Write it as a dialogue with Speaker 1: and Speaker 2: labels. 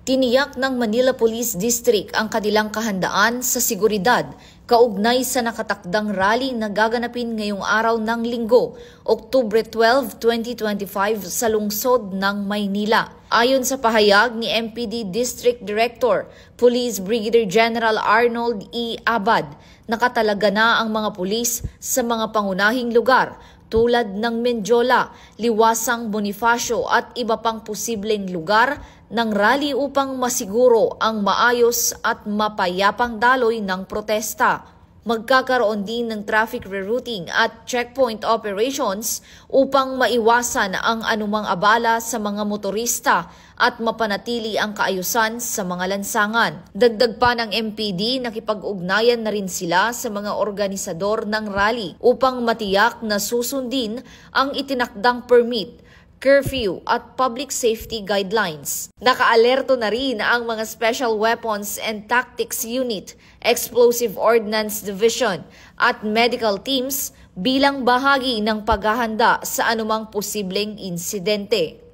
Speaker 1: Tiniyak ng Manila Police District ang kanilang kahandaan sa seguridad kaugnay sa nakatakdang rally na gaganapin ngayong araw ng Linggo, Oktubre 12, 2025 sa lungsod ng Maynila. Ayon sa pahayag ni MPD District Director, Police Brigadier General Arnold E. Abad, nakatalaga na ang mga pulis sa mga pangunahing lugar tulad ng Mendiola, Liwasang Bonifacio at iba pang posibleng lugar ng rally upang masiguro ang maayos at mapayapang daloy ng protesta. Magkakaroon din ng traffic rerouting at checkpoint operations upang maiwasan ang anumang abala sa mga motorista at mapanatili ang kaayusan sa mga lansangan. Dagdag pa ng MPD, nakipag-ugnayan na rin sila sa mga organisador ng rally upang matiyak na susundin ang itinakdang permit, curfew at public safety guidelines. Nakaalerto na rin ang mga Special Weapons and Tactics Unit, Explosive Ordnance Division at medical teams bilang bahagi ng paghahanda sa anumang posibleng insidente.